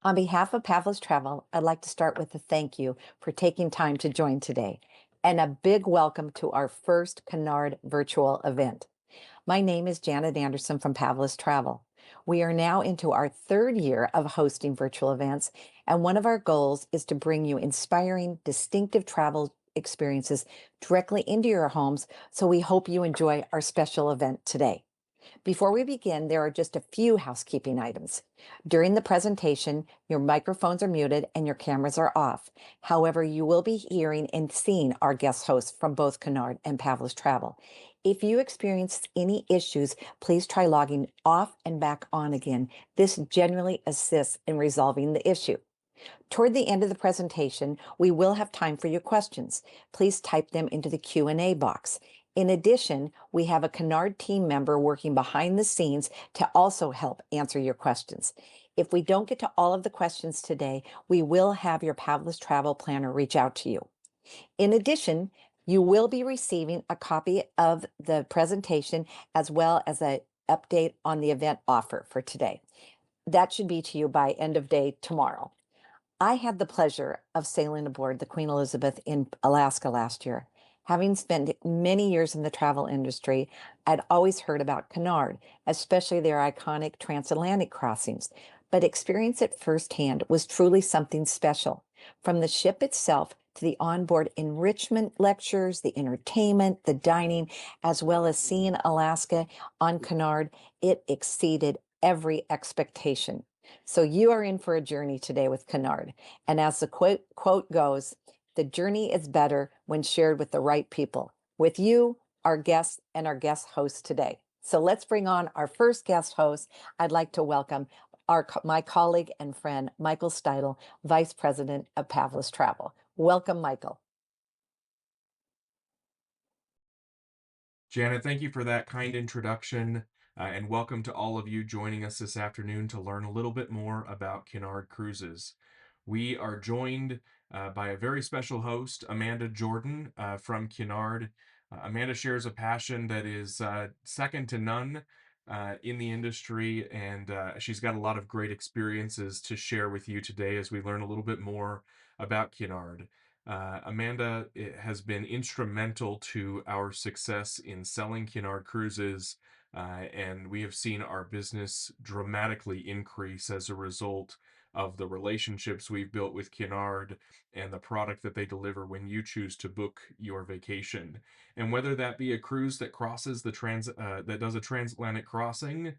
On behalf of Pavlus Travel, I'd like to start with a thank you for taking time to join today, and a big welcome to our first Cunard virtual event. My name is Janet Anderson from Pavlus Travel. We are now into our third year of hosting virtual events, and one of our goals is to bring you inspiring, distinctive travel experiences directly into your homes, so we hope you enjoy our special event today. Before we begin, there are just a few housekeeping items. During the presentation, your microphones are muted and your cameras are off. However, you will be hearing and seeing our guest hosts from both Cunard and Pavlus Travel. If you experience any issues, please try logging off and back on again. This generally assists in resolving the issue. Toward the end of the presentation, we will have time for your questions. Please type them into the Q&A box. In addition, we have a Cunard team member working behind the scenes to also help answer your questions. If we don't get to all of the questions today, we will have your Pavlus Travel Planner reach out to you. In addition, you will be receiving a copy of the presentation as well as an update on the event offer for today. That should be to you by end of day tomorrow. I had the pleasure of sailing aboard the Queen Elizabeth in Alaska last year. Having spent many years in the travel industry, I'd always heard about Cunard, especially their iconic transatlantic crossings, but experience it firsthand was truly something special. From the ship itself to the onboard enrichment lectures, the entertainment, the dining, as well as seeing Alaska on Cunard, it exceeded every expectation. So you are in for a journey today with Cunard. And as the quote goes, the journey is better when shared with the right people, with you, our guests, and our guest host today. So let's bring on our first guest host. I'd like to welcome my colleague and friend, Michael Steidl, Vice President of Pavlus Travel. Welcome, Michael. Janet, thank you for that kind introduction, and welcome to all of you joining us this afternoon to learn a little bit more about Cunard Cruises. We are joined by a very special host, Amanda Jordan from Cunard. Amanda shares a passion that is second to none in the industry, and she's got a lot of great experiences to share with you today as we learn a little bit more about Cunard. Amanda has been instrumental to our success in selling Cunard Cruises, and we have seen our business dramatically increase as a result of the relationships we've built with Cunard and the product that they deliver when you choose to book your vacation. And whether that be a cruise that crosses that does a transatlantic crossing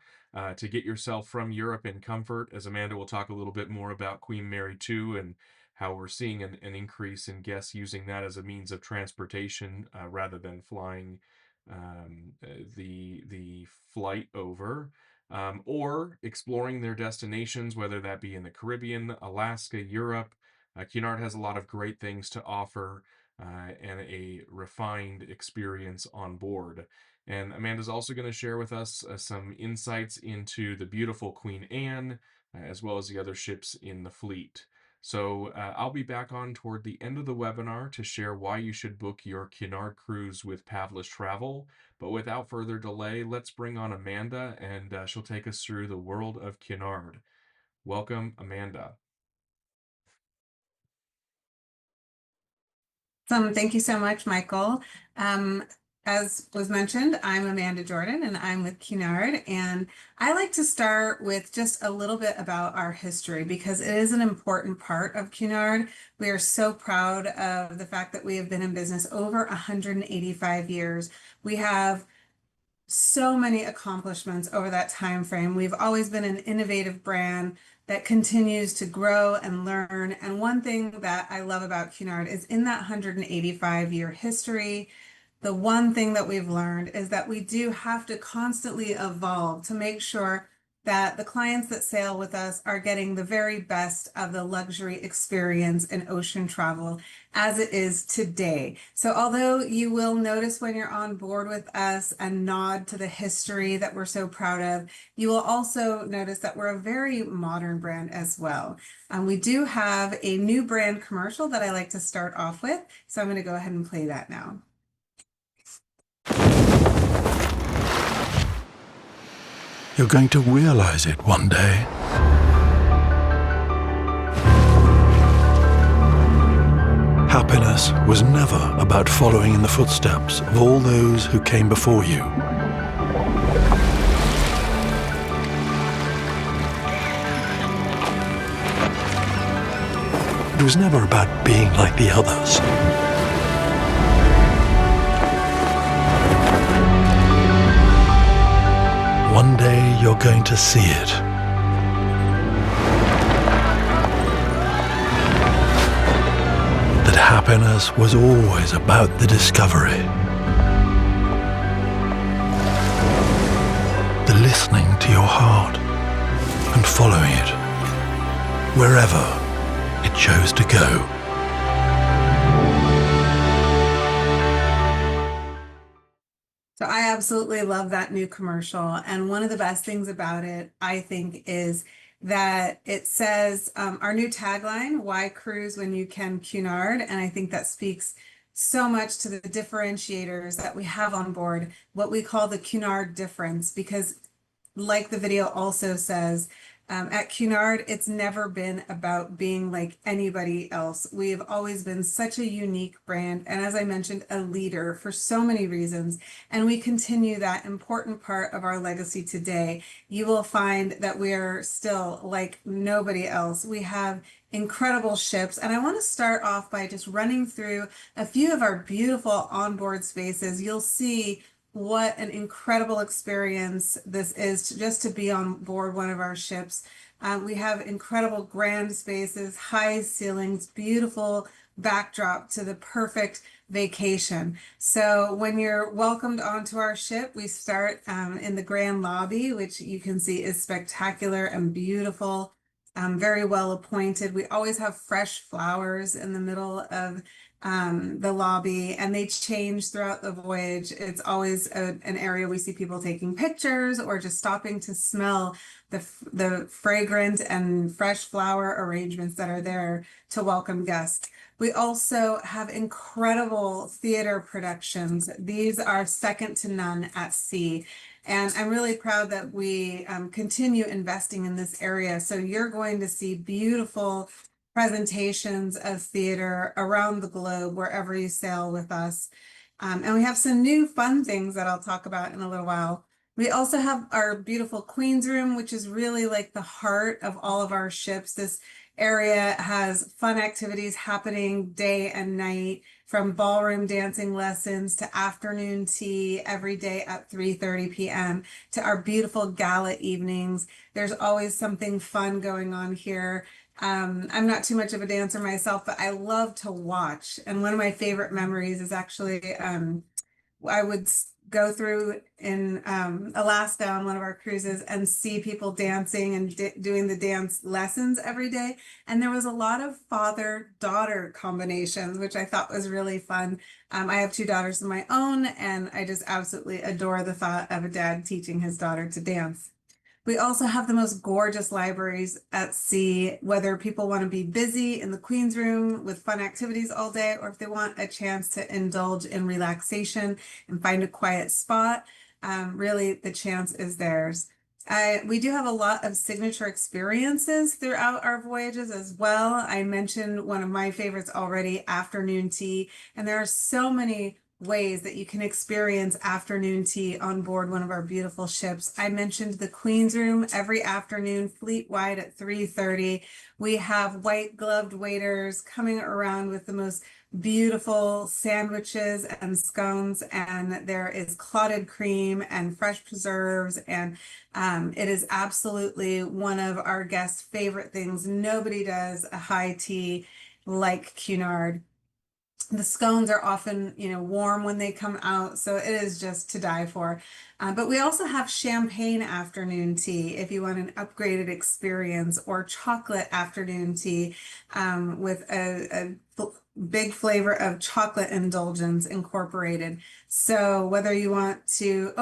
to get yourself from Europe in comfort, as Amanda will talk a little bit more about Queen Mary 2 and how we're seeing an increase in guests using that as a means of transportation rather than flying the flight over, or exploring their destinations, whether that be in the Caribbean, Alaska, Europe. Cunard has a lot of great things to offer and a refined experience on board. And Amanda's also going to share with us some insights into the beautiful Queen Anne, as well as the other ships in the fleet. So I'll be back on toward the end of the webinar to share why you should book your Cunard cruise with Pavlus Travel. But without further delay, let's bring on Amanda, and she'll take us through the world of Cunard. Welcome, Amanda. Thank you so much, Michael. As was mentioned, I'm Amanda Jordan and I'm with Cunard, and I like to start with just a little bit about our history because it is an important part of Cunard. We are so proud of the fact that we have been in business over 185 years. We have so many accomplishments over that time frame. We've always been an innovative brand that continues to grow and learn. And one thing that I love about Cunard is in that 185-year history, the one thing that we've learned is that we do have to constantly evolve to make sure that the clients that sail with us are getting the very best of the luxury experience in ocean travel as it is today. So although you will notice when you're on board with us a nod to the history that we're so proud of, you will also notice that we're a very modern brand as well. We do have a new brand commercial that I like to start off with. So I'm going to go ahead and play that now. You're going to realize it one day. happiness was never about following in the footsteps of all those who came before you. It was never about being like the others. One day you're going to see it. That happiness was always about the discovery. The listening to your heart and following it wherever it chose to go. So I absolutely love that new commercial. And one of the best things about it, I think, is that it says our new tagline, "Why cruise when you can Cunard?" And I think that speaks so much to the differentiators that we have on board, what we call the Cunard difference, because like the video also says, at Cunard, it's never been about being like anybody else. We have always been such a unique brand, and as I mentioned, a leader for so many reasons. And we continue that important part of our legacy today. You will find that we are still like nobody else. We have incredible ships, and I want to start off by just running through a few of our beautiful onboard spaces. You'll see what an incredible experience this is just to be on board one of our ships. We have incredible grand spaces, high ceilings, beautiful backdrop to the perfect vacation. So when you're welcomed onto our ship, we start in the grand lobby, which you can see is spectacular and beautiful, very well appointed. We always have fresh flowers in the middle of the lobby, and they change throughout the voyage. It's always an area we see people taking pictures or just stopping to smell the fragrant and fresh flower arrangements that are there to welcome guests. We also have incredible theater productions. These are second to none at sea. And I'm really proud that we continue investing in this area. So you're going to see beautiful presentations of theater around the globe wherever you sail with us. And we have some new fun things that I'll talk about in a little while. We also have our beautiful Queen's Room, which is really like the heart of all of our ships. This area has fun activities happening day and night, from ballroom dancing lessons to afternoon tea every day at 3:30 p.m. to our beautiful gala evenings. There's always something fun going on here. I'm not too much of a dancer myself, but I love to watch. And one of my favorite memories is actually I would go through in Alaska on one of our cruises and see people dancing and doing the dance lessons every day. And there was a lot of father-daughter combinations, which I thought was really fun. I have two daughters of my own, and I just absolutely adore the thought of a dad teaching his daughter to dance. We also have the most gorgeous libraries at sea, whether people want to be busy in the Queen's Room with fun activities all day, or if they want a chance to indulge in relaxation and find a quiet spot, really the chance is theirs. We do have a lot of signature experiences throughout our voyages as well. I mentioned one of my favorites already, afternoon tea, and there are so many ways that you can experience afternoon tea on board one of our beautiful ships. I mentioned the Queen's Room every afternoon, fleet-wide at 3:30. We have white gloved waiters coming around with the most beautiful sandwiches and scones, and there is clotted cream and fresh preserves, and it is absolutely one of our guests' favorite things. Nobody does a high tea like Cunard. The scones are often, warm when they come out, so it is just to die for. But we also have champagne afternoon tea if you want an upgraded experience, or chocolate afternoon tea with a big flavor of chocolate indulgence incorporated. So whether you want to,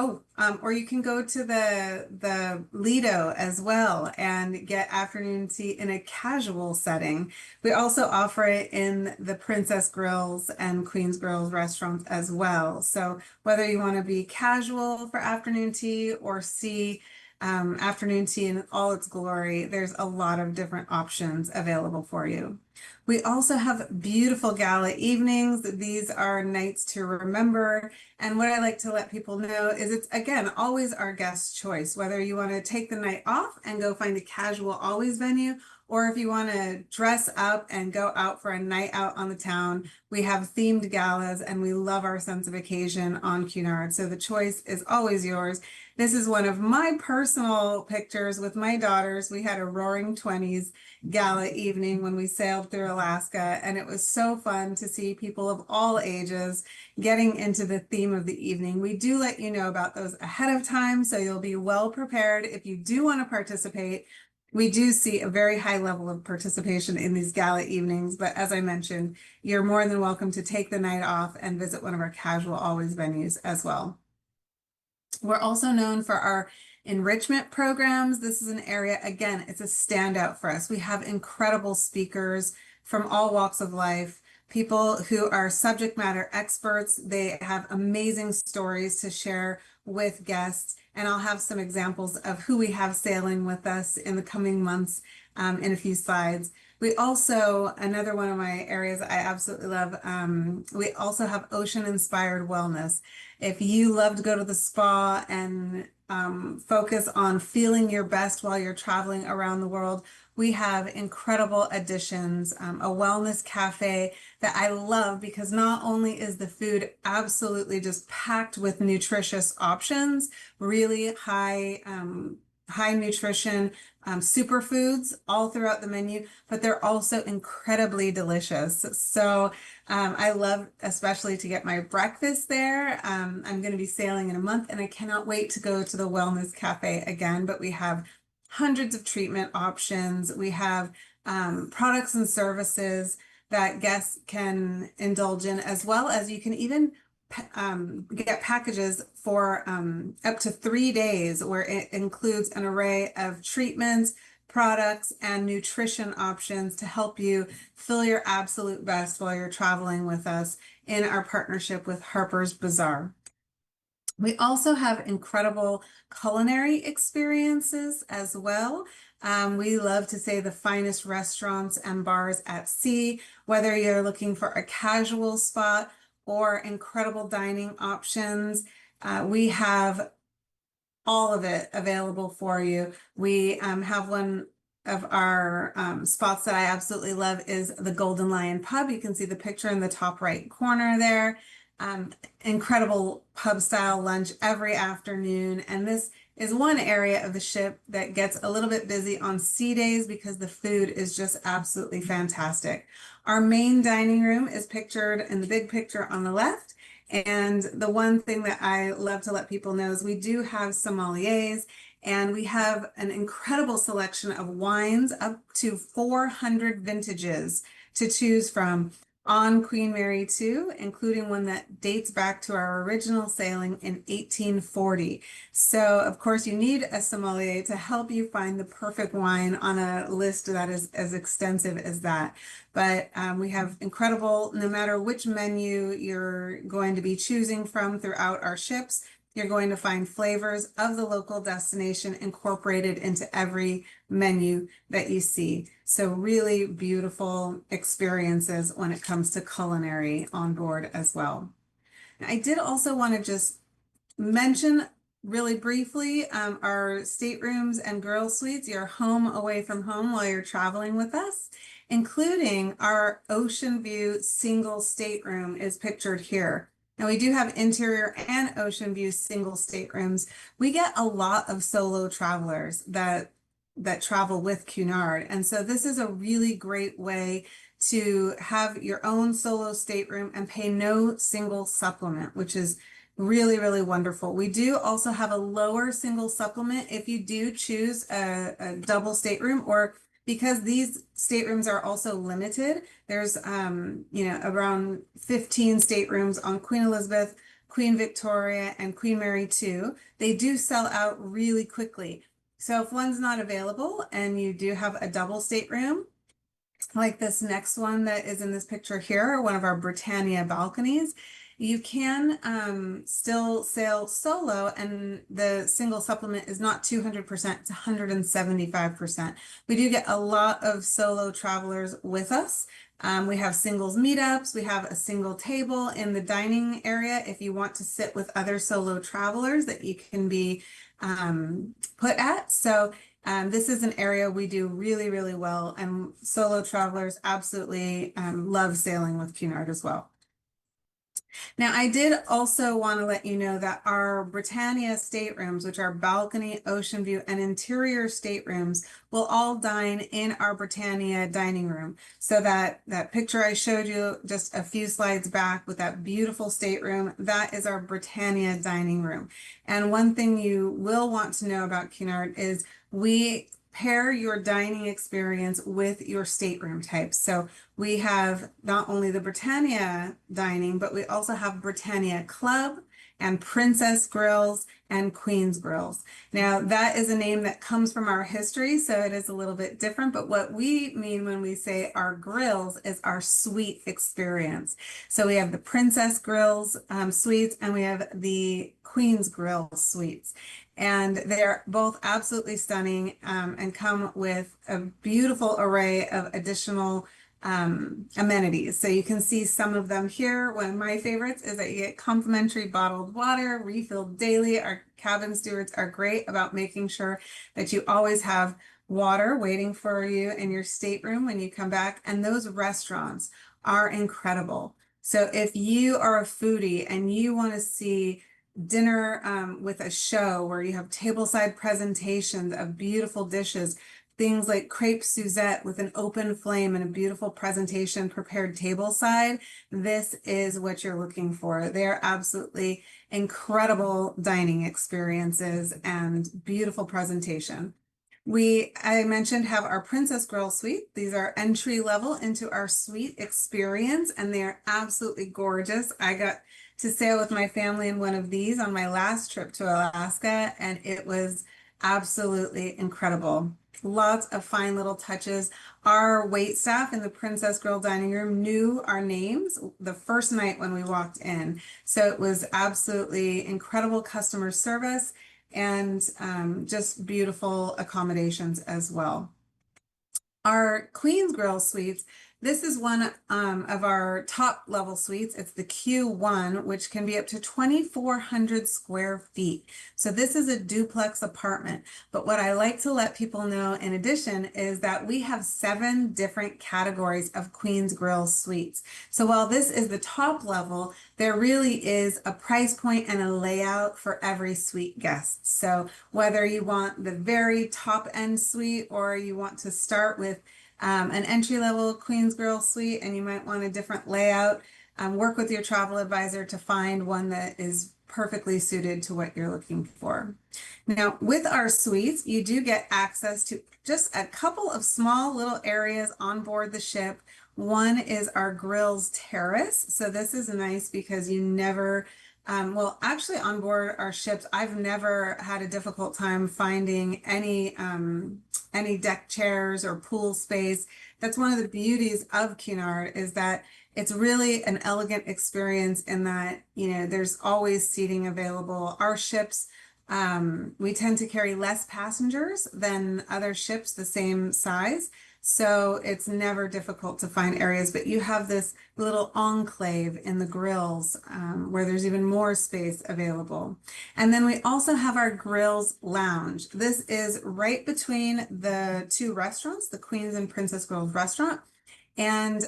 or you can go to the Lido as well and get afternoon tea in a casual setting. We also offer it in the Princess Grills and Queen's Grills restaurants as well. So whether you want to be casual for afternoon tea or see afternoon tea in all its glory. There's a lot of different options available for you. We also have beautiful gala evenings. These are nights to remember. And what I like to let people know is it's, again, always our guest choice, whether you want to take the night off and go find a casual always venue, or if you want to dress up and go out for a night out on the town. We have themed galas and we love our sense of occasion on Cunard. So the choice is always yours. This is one of my personal pictures with my daughters. We had a roaring 20s gala evening when we sailed through Alaska, and it was so fun to see people of all ages getting into the theme of the evening. We do let you know about those ahead of time, so you'll be well prepared if you do want to participate. We do see a very high level of participation in these gala evenings, but as I mentioned, you're more than welcome to take the night off and visit one of our casual always venues as well. We're also known for our enrichment programs. This is an area, again, it's a standout for us. We have incredible speakers from all walks of life, people who are subject matter experts. They have amazing stories to share with guests, and I'll have some examples of who we have sailing with us in the coming months in a few slides. We also, another one of my areas I absolutely love, we also have ocean-inspired wellness. If you love to go to the spa and focus on feeling your best while you're traveling around the world, we have incredible additions, a wellness cafe that I love because not only is the food absolutely just packed with nutritious options, really high nutrition superfoods all throughout the menu, but they're also incredibly delicious. So I love especially to get my breakfast there. I'm going to be sailing in a month and I cannot wait to go to the Wellness Cafe again, but we have hundreds of treatment options. We have products and services that guests can indulge in, as well as you can even get packages for up to 3 days where it includes an array of treatments, products, and nutrition options to help you feel your absolute best while you're traveling with us in our partnership with Harper's Bazaar. We also have incredible culinary experiences as well. We love to say the finest restaurants and bars at sea, whether you're looking for a casual spot or incredible dining options. We have all of it available for you. We have one of our spots that I absolutely love is the Golden Lion Pub. You can see the picture in the top right corner there. Incredible pub style lunch every afternoon. And this is one area of the ship that gets a little bit busy on sea days because the food is just absolutely fantastic. Our main dining room is pictured in the big picture on the left. And the one thing that I love to let people know is we do have sommeliers, and we have an incredible selection of wines, up to 400 vintages to choose from on Queen Mary 2, including one that dates back to our original sailing in 1840. So, of course, you need a sommelier to help you find the perfect wine on a list that is as extensive as that. But we have incredible, no matter which menu you're going to be choosing from throughout our ships, you're going to find flavors of the local destination incorporated into every menu that you see. So really beautiful experiences when it comes to culinary on board as well. I did also want to just mention really briefly our staterooms and girl suites, your home away from home while you're traveling with us, including our ocean view single stateroom is pictured here. Now we do have interior and ocean view single staterooms. We get a lot of solo travelers that travel with Cunard. And so this is a really great way to have your own solo stateroom and pay no single supplement, which is really, really wonderful. We do also have a lower single supplement if you do choose a double stateroom, or because these staterooms are also limited. There's around 15 staterooms on Queen Elizabeth, Queen Victoria, and Queen Mary 2. They do sell out really quickly. So if one's not available and you do have a double stateroom, like this next one that is in this picture here, one of our Britannia balconies, You can still sail solo, and the single supplement is not 200%, it's 175%. We do get a lot of solo travelers with us. We have singles meetups. We have a single table in the dining area if you want to sit with other solo travelers that you can be put at. So this is an area we do really, really well, and solo travelers absolutely love sailing with Cunard as well. Now, I did also want to let you know that our Britannia staterooms, which are balcony, ocean view, and interior staterooms, will all dine in our Britannia dining room. So that picture I showed you just a few slides back with that beautiful stateroom, that is our Britannia dining room. And one thing you will want to know about Cunard is we pair your dining experience with your stateroom type. So we have not only the Britannia dining, but we also have Britannia Club and Princess Grills and Queen's Grills. Now, that is a name that comes from our history, so it is a little bit different, but what we mean when we say our grills is our suite experience. So we have the Princess Grills suites, and we have the Queen's Grill suites. And they're both absolutely stunning and come with a beautiful array of additional amenities. So you can see some of them here. One of my favorites is that you get complimentary bottled water, refilled daily. Our cabin stewards are great about making sure that you always have water waiting for you in your stateroom when you come back. And those restaurants are incredible. So if you are a foodie and you want to see dinner with a show where you have tableside presentations of beautiful dishes, things like crepe Suzette with an open flame and a beautiful presentation prepared tableside, this is what you're looking for. They're absolutely incredible dining experiences and beautiful presentation. I mentioned, have our Princess Grill suite. These are entry level into our suite experience, and they are absolutely gorgeous. I got to sail with my family in one of these on my last trip to Alaska, and it was absolutely incredible. Lots of fine little touches. Our wait staff in the Princess Grill dining room knew our names the first night when we walked in. So it was absolutely incredible customer service and just beautiful accommodations as well. Our Queen's Grill suites, this is one of our top level suites. It's the Q1, which can be up to 2,400 square feet. So this is a duplex apartment. But what I like to let people know in addition is that we have 7 different categories of Queen's Grill suites. So while this is the top level, there really is a price point and a layout for every suite guest. So whether you want the very top end suite or you want to start with an entry-level Queen's Grill suite and you might want a different layout, work with your travel advisor to find one that is perfectly suited to what you're looking for. Now, with our suites, you do get access to just a couple of small little areas on board the ship. One is our grills terrace. So this is nice because you never, well, actually on board our ships, I've never had a difficult time finding any deck chairs or pool space. That's one of the beauties of Cunard, is that it's really an elegant experience in that, you know, there's always seating available. Our ships, we tend to carry less passengers than other ships the same size. So it's never difficult to find areas, but you have this little enclave in the grills where there's even more space available. And then we also have our grills lounge. This is right between the 2 restaurants, the Queen's and Princess Grills restaurant. And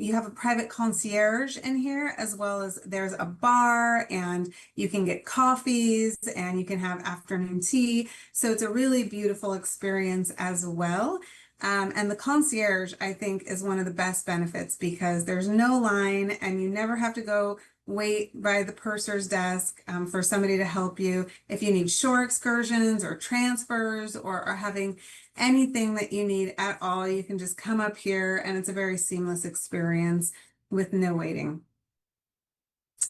you have a private concierge in here, as well as there's a bar, and you can get coffees and you can have afternoon tea. So it's a really beautiful experience as well. And the concierge, I think, is one of the best benefits because there's no line and you never have to go wait by the purser's desk for somebody to help you. If you need shore excursions or transfers or are having anything that you need at all, you can just come up here and it's a very seamless experience with no waiting.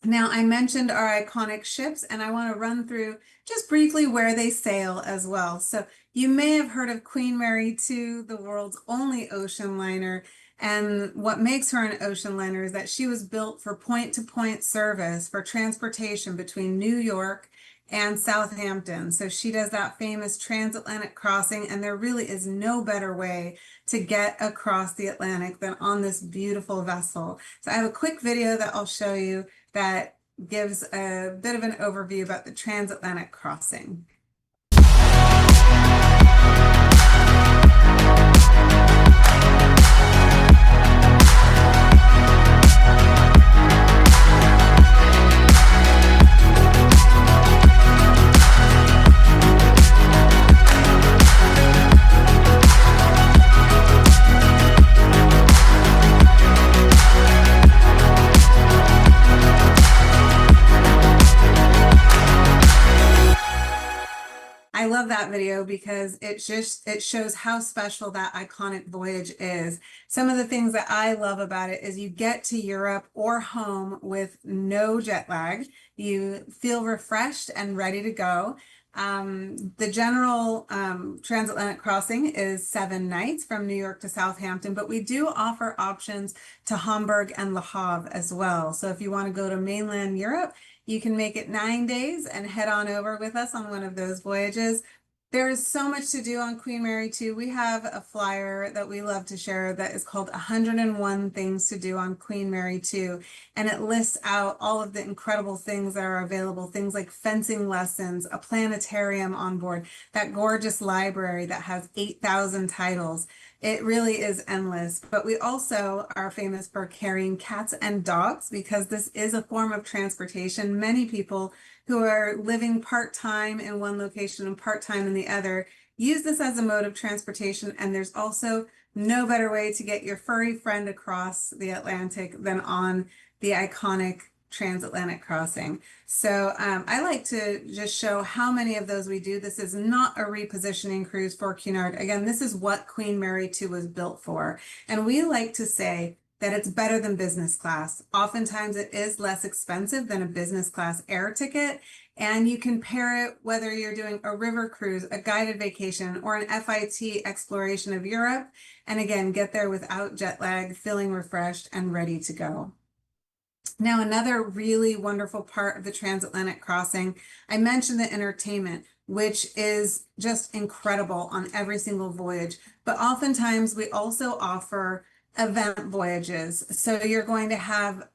Now, I mentioned our iconic ships, and I want to run through just briefly where they sail as well. So you may have heard of Queen Mary II, the world's only ocean liner. And what makes her an ocean liner is that she was built for point-to-point service for transportation between New York and Southampton. So she does that famous transatlantic crossing, and there really is no better way to get across the Atlantic than on this beautiful vessel. So I have a quick video that I'll show you that gives a bit of an overview about the transatlantic crossing. I love that video because it shows how special that iconic voyage is. Some of the things that I love about it is you get to Europe or home with no jet lag. You feel refreshed and ready to go. The general transatlantic crossing is 7 nights from New York to Southampton, but we do offer options to Hamburg and Le Havre as well. So if you want to go to mainland Europe, you can make it 9 days and head on over with us on one of those voyages. There is so much to do on Queen Mary II. We have a flyer that we love to share that is called 101 Things to Do on Queen Mary II. And it lists out all of the incredible things that are available, things like fencing lessons, a planetarium on board, that gorgeous library that has 8,000 titles. It really is endless, but we also are famous for carrying cats and dogs because this is a form of transportation. Many people who are living part-time in one location and part-time in the other use this as a mode of transportation, and there's also no better way to get your furry friend across the Atlantic than on the iconic transatlantic crossing. So I like to just show how many of those we do. This is not a repositioning cruise for Cunard. Again, this is what Queen Mary II was built for. And we like to say that it's better than business class. Oftentimes it is less expensive than a business class air ticket. And you can pair it whether you're doing a river cruise, a guided vacation, or an FIT exploration of Europe. And again, get there without jet lag, feeling refreshed and ready to go. Now, another really wonderful part of the transatlantic crossing, I mentioned the entertainment, which is just incredible on every single voyage. But oftentimes we also offer event voyages. So you're going to have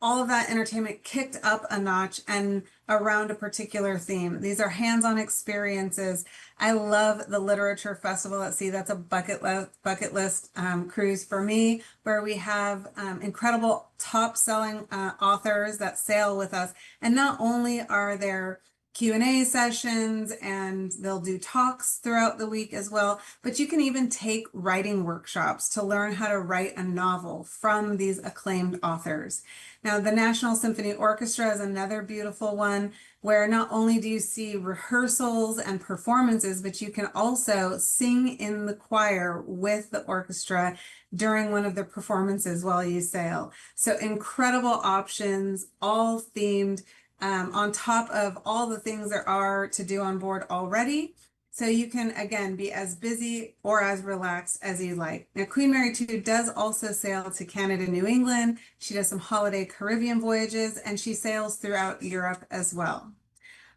all of that entertainment kicked up a notch and around a particular theme. These are hands-on experiences. I love the Literature Festival at Sea. That's a bucket list cruise for me, where we have incredible top-selling authors that sail with us. And not only are there Q&A sessions and they'll do talks throughout the week as well, but you can even take writing workshops to learn how to write a novel from these acclaimed authors. Now, the National Symphony Orchestra is another beautiful one where not only do you see rehearsals and performances, but you can also sing in the choir with the orchestra during one of the performances while you sail. So incredible options, all themed, on top of all the things there are to do on board already. So you can, again, be as busy or as relaxed as you like. Now, Queen Mary II does also sail to Canada, New England. She does some holiday Caribbean voyages, and she sails throughout Europe as well.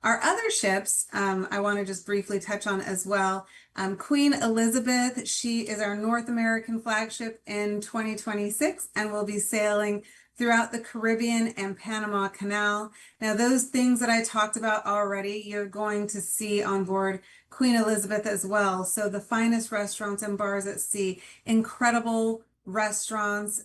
Our other ships, I want to just briefly touch on as well. Queen Elizabeth, she is our North American flagship in 2026 and will be sailing throughout the Caribbean and Panama Canal. Now, those things that I talked about already, you're going to see on board Queen Elizabeth as well. So the finest restaurants and bars at sea, incredible restaurants,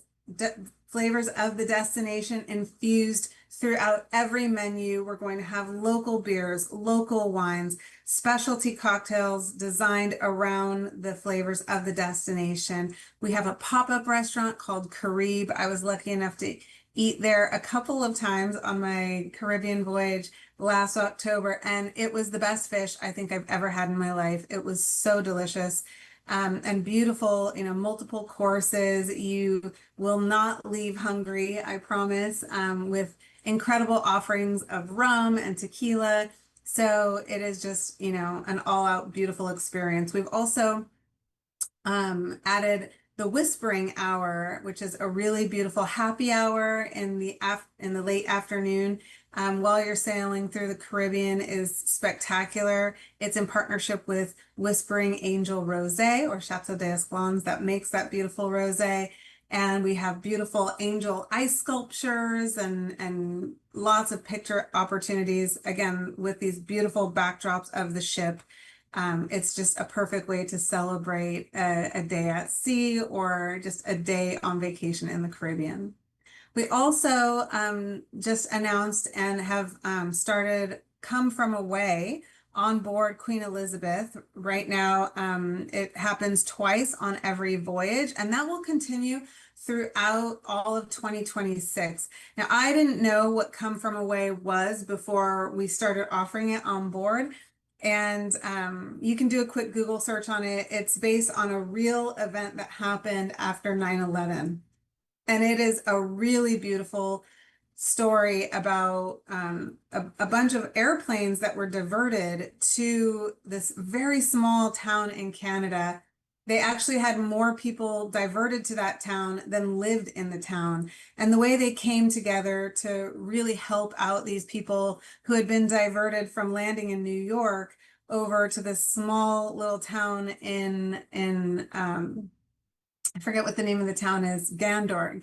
flavors of the destination infused throughout every menu. We're going to have local beers, local wines, specialty cocktails designed around the flavors of the destination. We have a pop-up restaurant called Carib. I was lucky enough to eat there a couple of times on my Caribbean voyage last October, and it was the best fish I think I've ever had in my life. It was so delicious. And beautiful, multiple courses. You will not leave hungry, I promise, with incredible offerings of rum and tequila. So it is just, an all-out beautiful experience. We've also added the Whispering Hour, which is a really beautiful happy hour in the late afternoon. While you're sailing through the Caribbean is spectacular. It's in partnership with Whispering Angel Rosé or Chateau d'Esclans that makes that beautiful rosé. And we have beautiful angel ice sculptures and lots of picture opportunities, again, with these beautiful backdrops of the ship. It's just a perfect way to celebrate a day at sea or just a day on vacation in the Caribbean. We also just announced and have started Come From Away on board Queen Elizabeth. Right now, it happens twice on every voyage, and that will continue throughout all of 2026. Now, I didn't know what Come From Away was before we started offering it on board. And you can do a quick Google search on it. It's based on a real event that happened after 9/11. And it is a really beautiful story about a bunch of airplanes that were diverted to this very small town in Canada. They actually had more people diverted to that town than lived in the town. And the way they came together to really help out these people who had been diverted from landing in New York over to this small little town in I forget what the name of the town is. Gondor.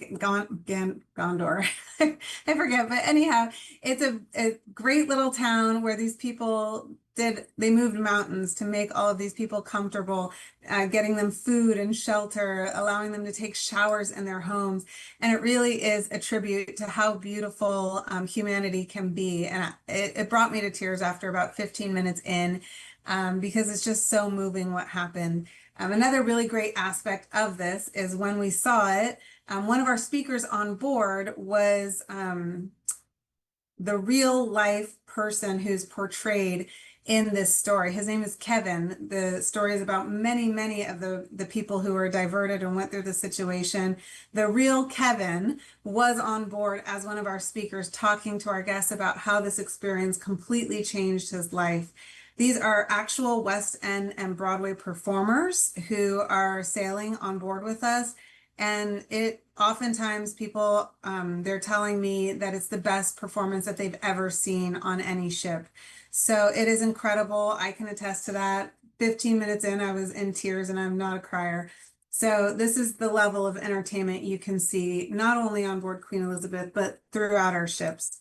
I forget, but anyhow, it's a great little town where these people they moved mountains to make all of these people comfortable, getting them food and shelter, allowing them to take showers in their homes. And it really is a tribute to how beautiful humanity can be. And it brought me to tears after about 15 minutes in, because it's just so moving what happened. Another really great aspect of this is when we saw it, one of our speakers on board was the real life person who's portrayed in this story. His name is Kevin. The story is about many of the people who were diverted and went through the situation. The real Kevin was on board as one of our speakers, talking to our guests about how this experience completely changed his life. These are actual West End and Broadway performers who are sailing on board with us. And it oftentimes people, they're telling me that it's the best performance that they've ever seen on any ship. So it is incredible. I can attest to that. 15 minutes in, I was in tears, and I'm not a crier. So this is the level of entertainment you can see not only on board Queen Elizabeth, but throughout our ships.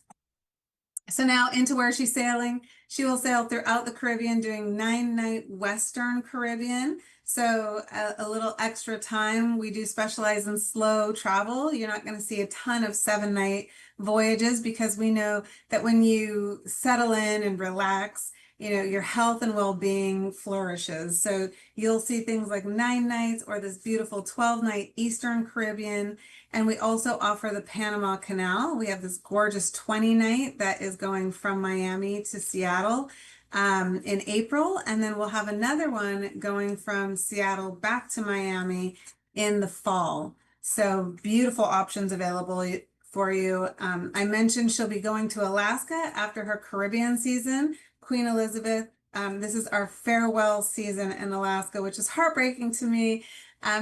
So now into where she's sailing. She will sail throughout the Caribbean doing 9-night Western Caribbean. So a little extra time. We do specialize in slow travel. You're not going to see a ton of 7-night voyages, because we know that when you settle in and relax, your health and well-being flourishes. So you'll see things like 9 nights or this beautiful 12-night Eastern Caribbean. And we also offer the Panama Canal. We have this gorgeous 20-night that is going from Miami to Seattle in April. And then we'll have another one going from Seattle back to Miami in the fall. So beautiful options available for you. I mentioned she'll be going to Alaska after her Caribbean season. Queen Elizabeth, this is our farewell season in Alaska, which is heartbreaking to me,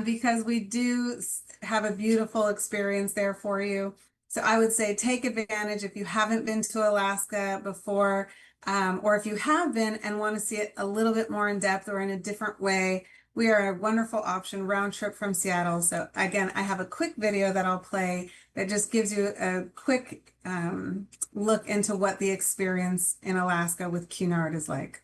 because we do have a beautiful experience there for you. So I would say take advantage if you haven't been to Alaska before, or if you have been and want to see it a little bit more in depth or in a different way. We are a wonderful option round trip from Seattle. So again, I have a quick video that I'll play that just gives you a quick look into what the experience in Alaska with Cunard is like.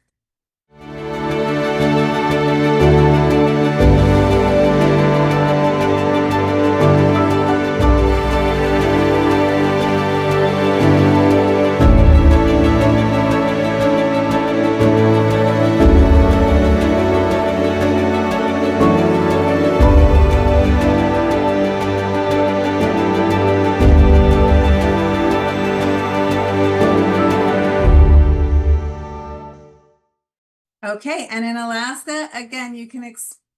Okay, and in Alaska, again, you can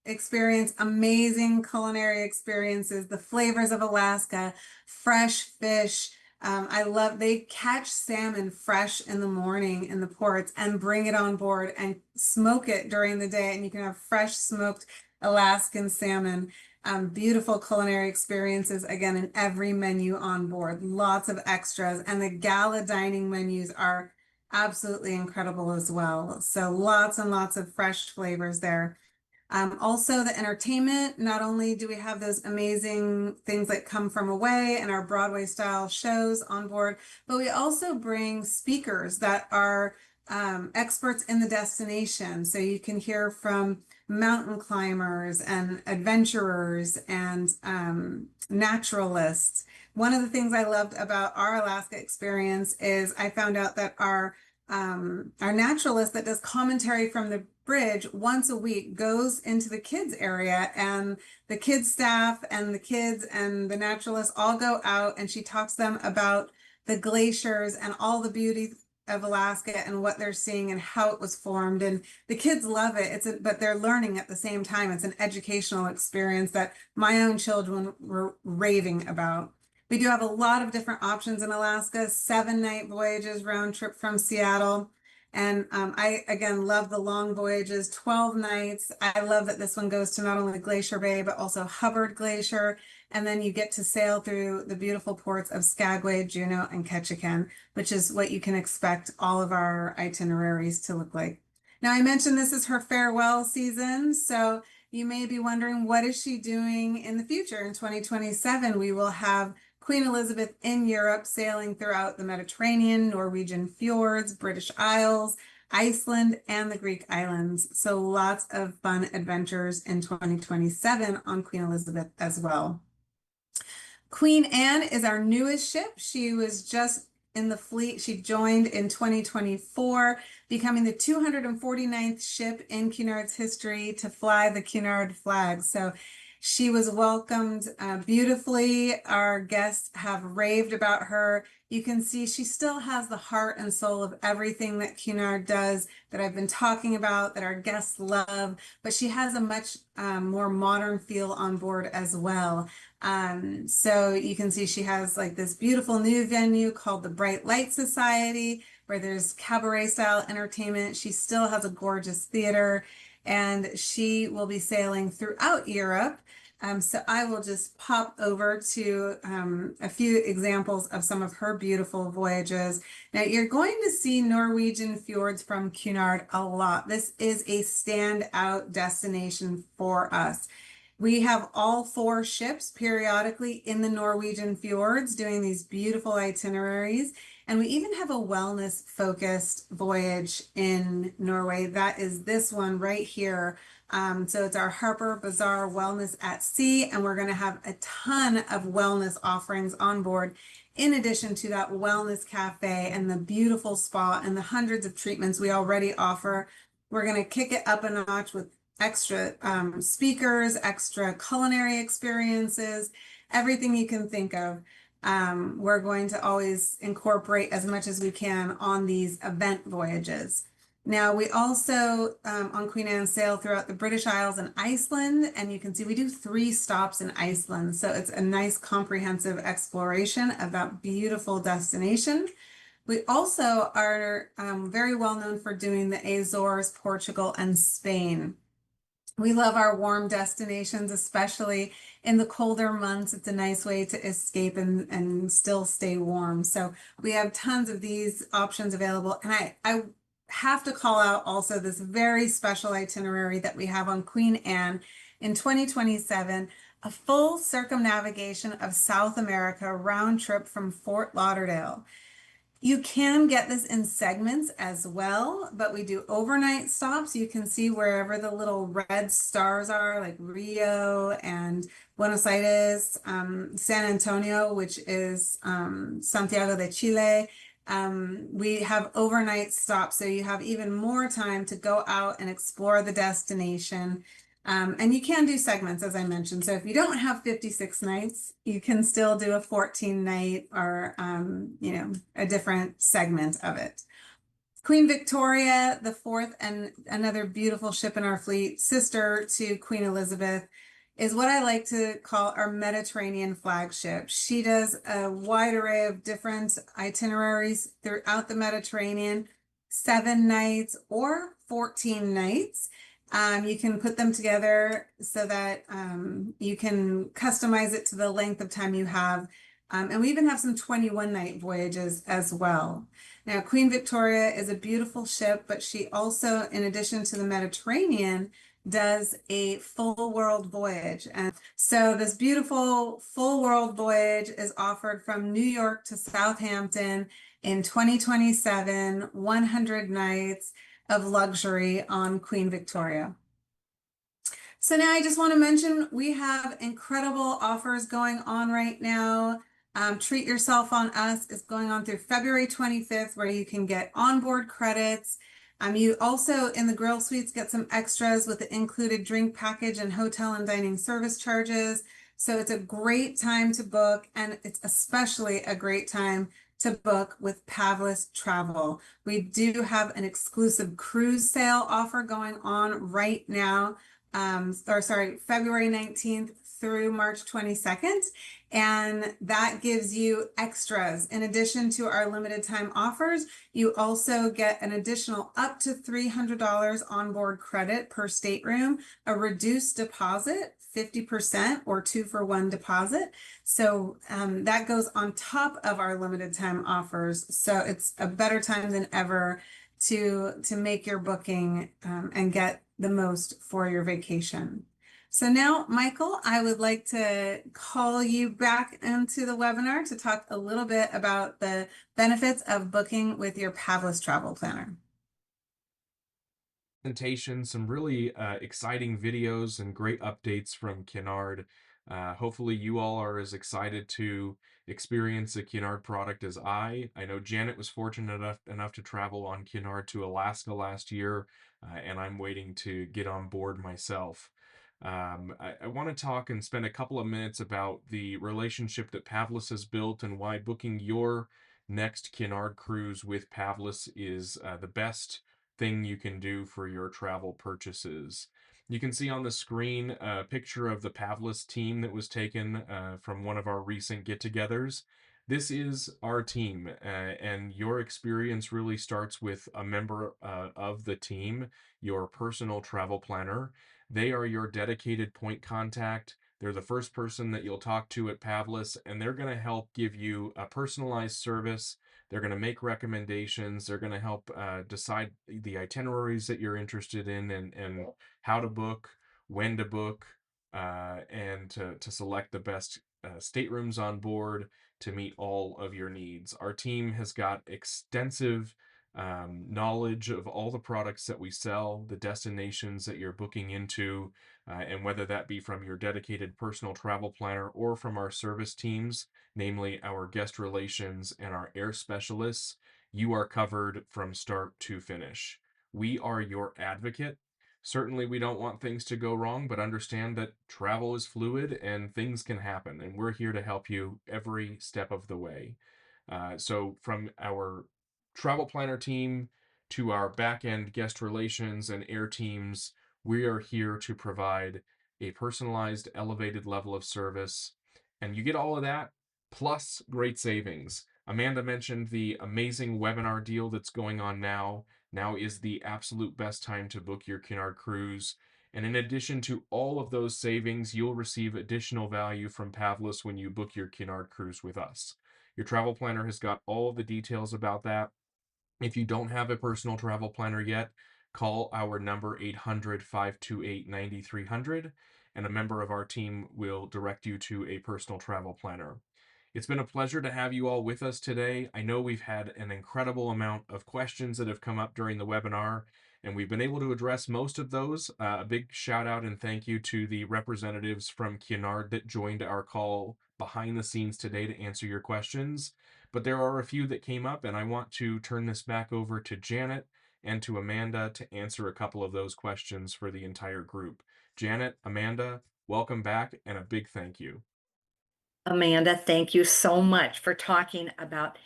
experience amazing culinary experiences, the flavors of Alaska, fresh fish, They catch salmon fresh in the morning in the ports and bring it on board and smoke it during the day. And you can have fresh smoked Alaskan salmon. Beautiful culinary experiences, again, in every menu on board, lots of extras. And the gala dining menus are absolutely incredible as well. So lots and lots of fresh flavors there. Also the entertainment, not only do we have those amazing things that come from away and our Broadway style shows on board, but we also bring speakers that are experts in the destination. So you can hear from mountain climbers and adventurers and naturalists. One of the things I loved about our Alaska experience is I found out that our naturalist that does commentary from the bridge once a week goes into the kids area, and the kids staff and the kids and the naturalists all go out, and she talks to them about the glaciers and all the beauty of Alaska and what they're seeing and how it was formed. And the kids love it. But they're learning at the same time. It's an educational experience that my own children were raving about. We do have a lot of different options in Alaska, 7-night voyages round trip from Seattle. And I, again, love the long voyages, 12 nights. I love that this one goes to not only Glacier Bay, but also Hubbard Glacier. And then you get to sail through the beautiful ports of Skagway, Juneau, and Ketchikan, which is what you can expect all of our itineraries to look like. Now, I mentioned this is her farewell season, so you may be wondering, what is she doing in the future? In 2027, we will have Queen Elizabeth in Europe, sailing throughout the Mediterranean, Norwegian fjords, British Isles, Iceland, and the Greek islands. So lots of fun adventures in 2027 on Queen Elizabeth as well. Queen Anne is our newest ship. She was just in the fleet. She joined in 2024, becoming the 249th ship in Cunard's history to fly the Cunard flag. So she was welcomed beautifully. Our guests have raved about her. You can see she still has the heart and soul of everything that Cunard does, that I've been talking about, that our guests love, but she has a much more modern feel on board as well. So you can see she has like this beautiful new venue called the Bright Light Society, where there's cabaret style entertainment. She still has a gorgeous theater, and she will be sailing throughout Europe. So I will just pop over to a few examples of some of her beautiful voyages. Now, you're going to see Norwegian fjords from Cunard a lot. This is a standout destination for us. We have all 4 ships periodically in the Norwegian fjords doing these beautiful itineraries. And we even have a wellness focused voyage in Norway. That is this one right here. So it's our Harper Bazaar Wellness at Sea, and we're going to have a ton of wellness offerings on board, in addition to that wellness cafe and the beautiful spa and the hundreds of treatments we already offer. We're going to kick it up a notch with extra speakers, extra culinary experiences, everything you can think of. We're going to always incorporate as much as we can on these event voyages. Now, we also, on Queen Anne, sail throughout the British Isles and Iceland, and you can see we do 3 stops in Iceland. So it's a nice comprehensive exploration of that beautiful destination. We also are very well known for doing the Azores, Portugal, and Spain. We love our warm destinations, especially in the colder months. It's a nice way to escape and still stay warm. So we have tons of these options available. And I have to call out also this very special itinerary that we have on Queen Anne in 2027, a full circumnavigation of South America round trip from Fort Lauderdale. You can get this in segments as well, but we do overnight stops. You can see wherever the little red stars are, like Rio and Buenos Aires, San Antonio, which is Santiago de Chile. We have overnight stops, so you have even more time to go out and explore the destination. And you can do segments, as I mentioned. So if you don't have 56 nights, you can still do a 14-night or, a different segment of it. Queen Victoria, the 4th and another beautiful ship in our fleet, sister to Queen Elizabeth. is what I like to call our Mediterranean flagship. She does a wide array of different itineraries throughout the Mediterranean, 7 nights or 14 nights. You can put them together so that you can customize it to the length of time you have. And we even have some 21-night voyages as well. Now, Queen Victoria is a beautiful ship, but she also, in addition to the Mediterranean, does a full world voyage. And so this beautiful full world voyage is offered from New York to Southampton in 2027, 100 nights of luxury on Queen Victoria. So now I just want to mention we have incredible offers going on right now. Treat Yourself on Us is going on through February 25th, where you can get onboard credits. You also, in the grill suites, get some extras with the included drink package and hotel and dining service charges. So it's a great time to book, and it's especially a great time to book with Pavlus Travel. We do have an exclusive cruise sale offer going on right now. February 19th through March 22nd. And that gives you extras. In addition to our limited time offers, you also get an additional up to $300 onboard credit per stateroom, a reduced deposit, 50% or 2-for-1 deposit. So that goes on top of our limited time offers. So it's a better time than ever to make your booking and get the most for your vacation. So now, Michael, I would like to call you back into the webinar to talk a little bit about the benefits of booking with your Pavlus Travel Planner. Presentation, some really exciting videos and great updates from Cunard. Hopefully you all are as excited to experience a Cunard product as I know Janet was fortunate enough to travel on Cunard to Alaska last year, and I'm waiting to get on board myself. I want to talk and spend a couple of minutes about the relationship that Pavlus has built and why booking your next Cunard cruise with Pavlus is the best thing you can do for your travel purchases. You can see on the screen a picture of the Pavlus team that was taken from one of our recent get-togethers. This is our team, and your experience really starts with a member of the team, your personal travel planner. They are your dedicated point contact. They're the first person that you'll talk to at Pavlus, and they're going to help give you a personalized service. They're going to make recommendations. They're going to help decide the itineraries that you're interested in and how to book, when to book, and to select the best staterooms on board to meet all of your needs. Our team has got extensive knowledge of all the products that we sell, the destinations that you're booking into, and whether that be from your dedicated personal travel planner or from our service teams, namely our guest relations and our air specialists, you are covered from start to finish. We are your advocate. Certainly, we don't want things to go wrong, but understand that travel is fluid and things can happen, and we're here to help you every step of the way. So from our travel planner team to our back-end guest relations and air teams, we are here to provide a personalized, elevated level of service. And you get all of that plus great savings. Amanda mentioned the amazing webinar deal that's going on now. Now is the absolute best time to book your Cunard cruise. And in addition to all of those savings, you'll receive additional value from Pavlus when you book your Cunard cruise with us. Your travel planner has got all of the details about that. If you don't have a personal travel planner yet, call our number 800-528-9300, and a member of our team will direct you to a personal travel planner. It's been a pleasure to have you all with us today. I know we've had an incredible amount of questions that have come up during the webinar, and we've been able to address most of those. A big shout out and thank you to the representatives from Cunard that joined our call behind the scenes today to answer your questions. But there are a few that came up, and I want to turn this back over to Janet and to Amanda to answer a couple of those questions for the entire group. Janet, Amanda, welcome back, and a big thank you. Amanda, thank you so much for talking about,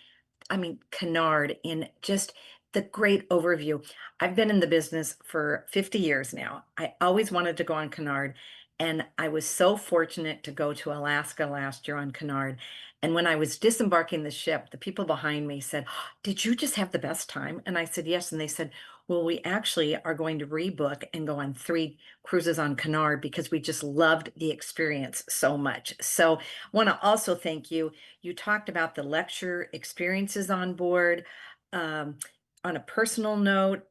Cunard in just the great overview. I've been in the business for 50 years now. I always wanted to go on Cunard, And I was so fortunate to go to Alaska last year on Cunard. And when I was disembarking the ship, the people behind me said, "Did you just have the best time?" And I said, "Yes." And they said, "Well, we actually are going to rebook and go on 3 cruises on Cunard because we just loved the experience so much." So I want to also thank you. You talked about the lecture experiences on board. Um, on a personal note,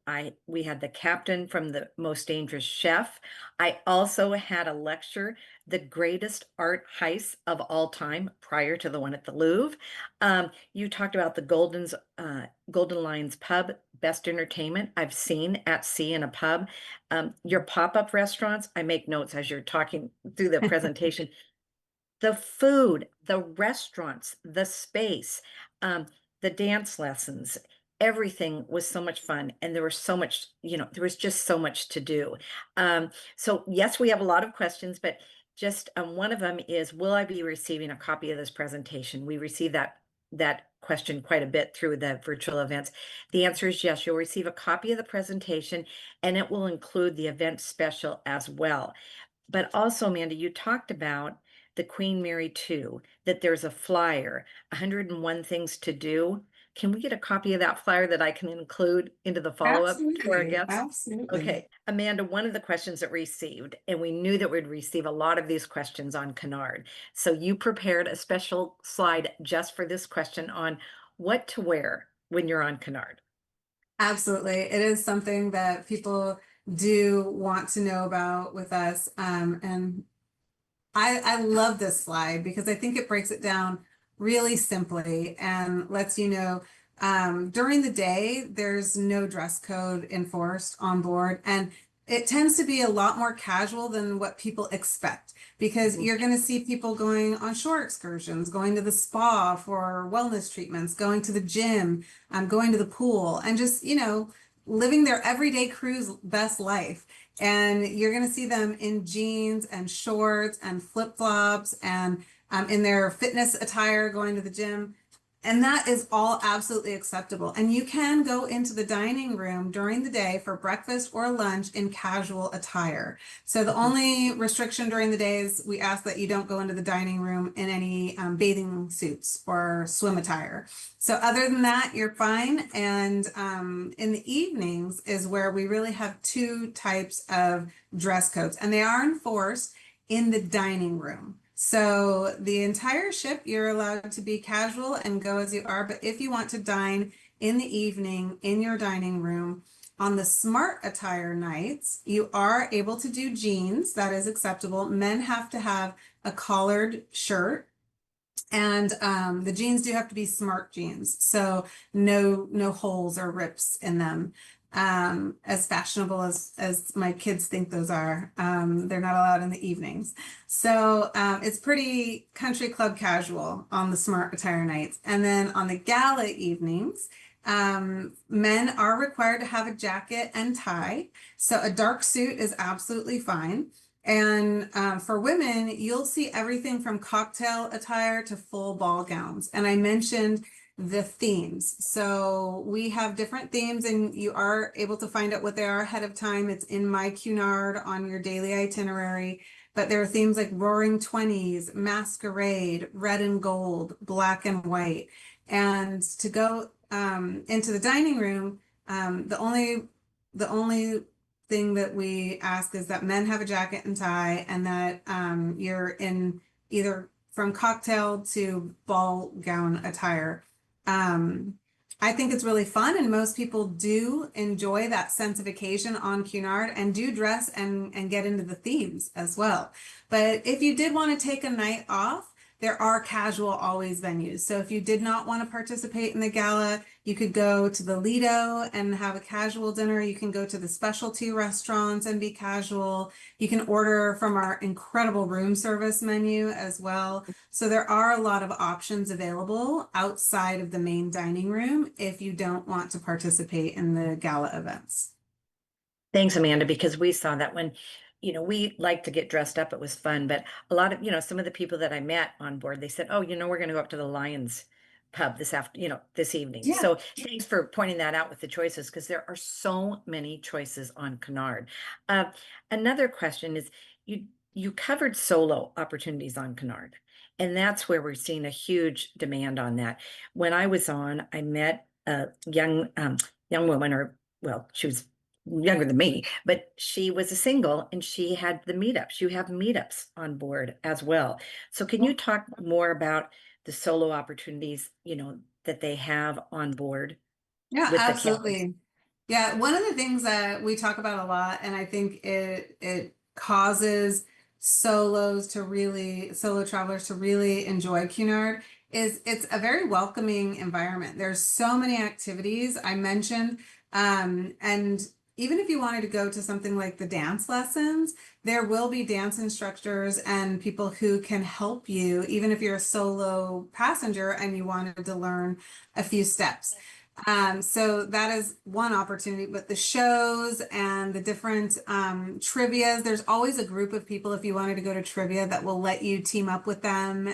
we had the captain from The Most Dangerous Chef. I also had a lecture, The Greatest Art Heist of All Time, prior to the one at the Louvre. You talked about the Golden Lions Pub, best entertainment I've seen at sea in a pub. Your pop-up restaurants, I make notes as you're talking through the presentation. The food, the restaurants, the space, the dance lessons, everything was so much fun. And there was so much, there was just so much to do. So yes, we have a lot of questions, but just one of them is, will I be receiving a copy of this presentation? We receive that question quite a bit through the virtual events. The answer is yes, you'll receive a copy of the presentation, and it will include the event special as well. But also, Amanda, you talked about the Queen Mary 2, that there's a flyer, 101 things to do. Can we get a copy of that flyer that I can include into the follow-up to our guests? Absolutely. Okay, Amanda, one of the questions that received, and we knew that we'd receive a lot of these questions on Cunard. So you prepared a special slide just for this question on what to wear when you're on Cunard. Absolutely. It is something that people do want to know about with us. And I love this slide because I think it breaks it down really simply and lets you know during the day, there's no dress code enforced on board. And it tends to be a lot more casual than what people expect because you're going to see people going on shore excursions, going to the spa for wellness treatments, going to the gym, going to the pool, and just, living their everyday cruise best life. And you're going to see them in jeans and shorts and flip-flops and in their fitness attire going to the gym. And that is all absolutely acceptable. And you can go into the dining room during the day for breakfast or lunch in casual attire. So the only restriction during the day is we ask that you don't go into the dining room in any bathing suits or swim attire. So other than that, you're fine. And in the evenings is where we really have 2 types of dress codes, and they are enforced in the dining room. So the entire ship, you're allowed to be casual and go as you are. But if you want to dine in the evening in your dining room on the smart attire nights, you are able to do jeans. That is acceptable. Men have to have a collared shirt. And the jeans do have to be smart jeans. So no holes or rips in them. As fashionable as my kids think those are. They're not allowed in the evenings. So it's pretty country club casual on the smart attire nights. And then on the gala evenings, men are required to have a jacket and tie. So a dark suit is absolutely fine. And for women, you'll see everything from cocktail attire to full ball gowns. And I mentioned the themes. So we have different themes and you are able to find out what they are ahead of time. It's in My Cunard on your daily itinerary. But there are themes like Roaring Twenties, Masquerade, Red and Gold, Black and White. And to go into the dining room, the only thing that we ask is that men have a jacket and tie, and that you're in either from cocktail to ball gown attire. I think it's really fun, and most people do enjoy that sense of occasion on Cunard and do dress and get into the themes as well. But if you did want to take a night off, there are casual always venues. So if you did not want to participate in the gala, you could go to the Lido and have a casual dinner. You can go to the specialty restaurants and be casual. You can order from our incredible room service menu as well. So there are a lot of options available outside of the main dining room if you don't want to participate in the gala events. Thanks, Amanda, because we saw that when we like to get dressed up. It was fun, but a lot of, some of the people that I met on board, they said, "Oh, we're going to go up to the Lions pub this evening." Yeah. So thanks for pointing that out with the choices, because there are so many choices on Cunard. Another question is, you you covered solo opportunities on Cunard, and that's where we're seeing a huge demand on that. When I was on, I met a young woman, or well, she was younger than me, but she was a single and she had the meetups. You have meetups on board as well. So can you talk more about the solo opportunities, that they have on board Yeah, with the cabins? absolutely. Yeah, one of the things that we talk about a lot, and I think it causes solo travelers to really enjoy Cunard, is it's a very welcoming environment. There's so many activities I mentioned, and even if you wanted to go to something like the dance lessons, there will be dance instructors and people who can help you, even if you're a solo passenger and you wanted to learn a few steps. So that is one opportunity, but the shows and the different trivias, there's always a group of people if you wanted to go to trivia that will let you team up with them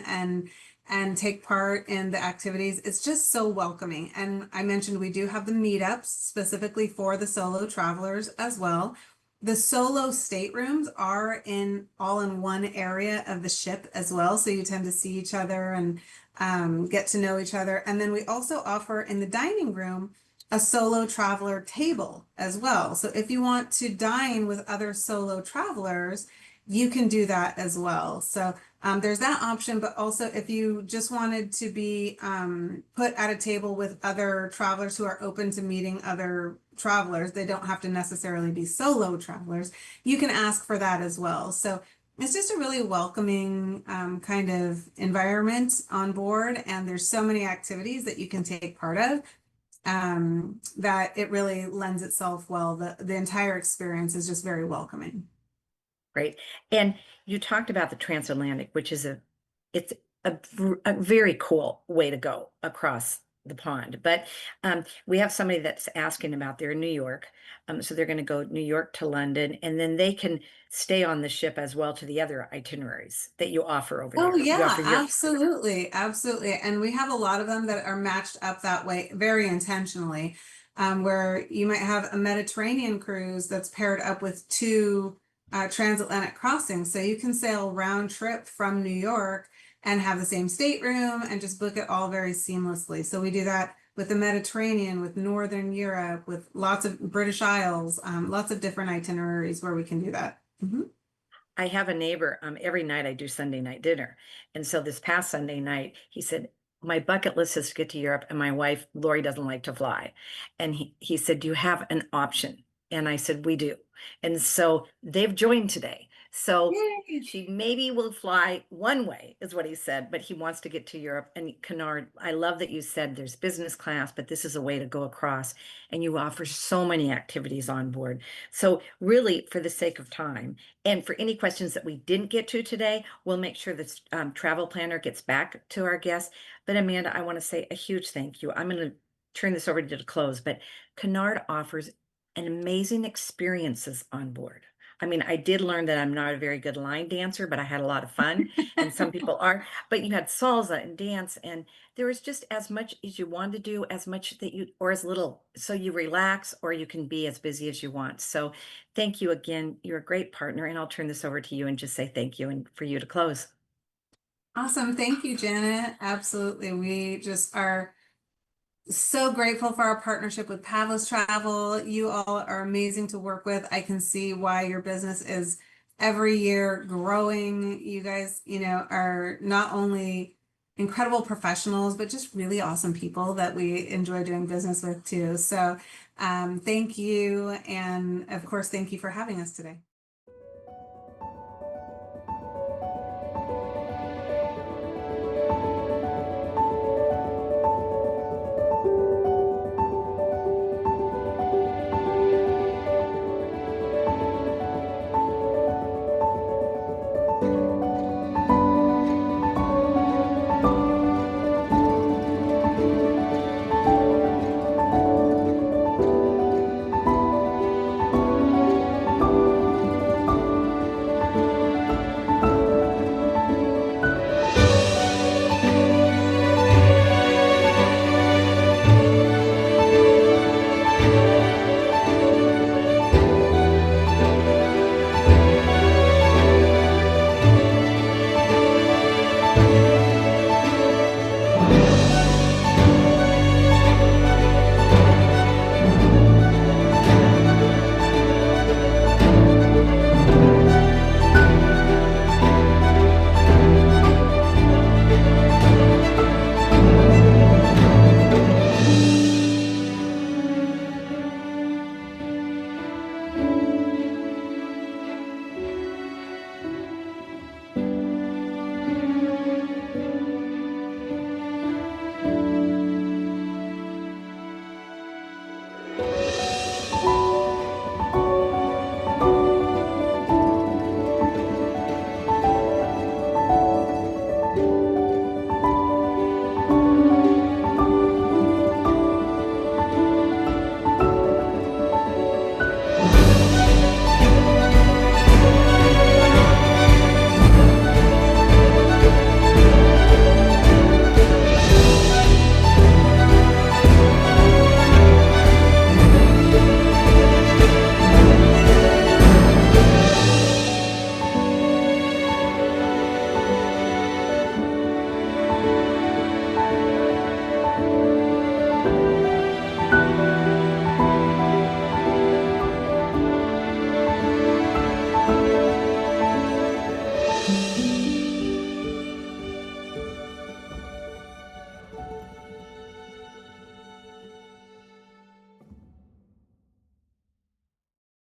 and take part in the activities. It's just so welcoming. And I mentioned we do have the meetups specifically for the solo travelers as well. The solo staterooms are all in one area of the ship as well. So you tend to see each other and get to know each other. And then we also offer in the dining room a solo traveler table as well. So if you want to dine with other solo travelers, you can do that as well. So there's that option, but also if you just wanted to be put at a table with other travelers who are open to meeting other travelers, they don't have to necessarily be solo travelers, you can ask for that as well. So it's just a really welcoming kind of environment on board, and there's so many activities that you can take part of that it really lends itself well. The entire experience is just very welcoming. Great. And you talked about the transatlantic, which is it's a very cool way to go across the pond. But we have somebody that's asking about they're in New York. So they're going to go New York to London, and then they can stay on the ship as well to the other itineraries that you offer over Oh there. You yeah, offer absolutely, absolutely. And we have a lot of them that are matched up that way very intentionally, where you might have a Mediterranean cruise that's paired up with two transatlantic crossings. So you can sail round trip from New York and have the same stateroom and just book it all very seamlessly. So we do that with the Mediterranean, with Northern Europe, with lots of British Isles, lots of different itineraries where we can do that. Mhm. I have a neighbor, every night I do Sunday night dinner. And so this past Sunday night, he said, my bucket list is to get to Europe, and my wife, Lori, doesn't like to fly. And he said, do you have an option? And I said, we do. And so they've joined today. So Yay. she maybe will fly one way, is what he said, but he wants to get to Europe. And Cunard, I love that you said there's business class, but this is a way to go across, and you offer so many activities on board. So really, for the sake of time, and for any questions that we didn't get to today, we'll make sure this travel planner gets back to our guests. But Amanda, I want to say a huge thank you. I'm going to turn this over to you to close, but Cunard offers an amazing experiences on board. I mean, I did learn that I'm not a very good line dancer, but I had a lot of fun, and some people are. But you had salsa and dance, and there was just as much as you wanted to do, as much that you, or as little. So you relax, or you can be as busy as you want. So thank you again. You're a great partner, and I'll turn this over to you and just say thank you and for you to close. Awesome. Thank you, Janet. Absolutely. We just are so grateful for our partnership with Pavlus Travel. You all are amazing to work with. I can see why your business is every year growing. You guys, are not only incredible professionals, but just really awesome people that we enjoy doing business with too. So thank you. And of course, thank you for having us today.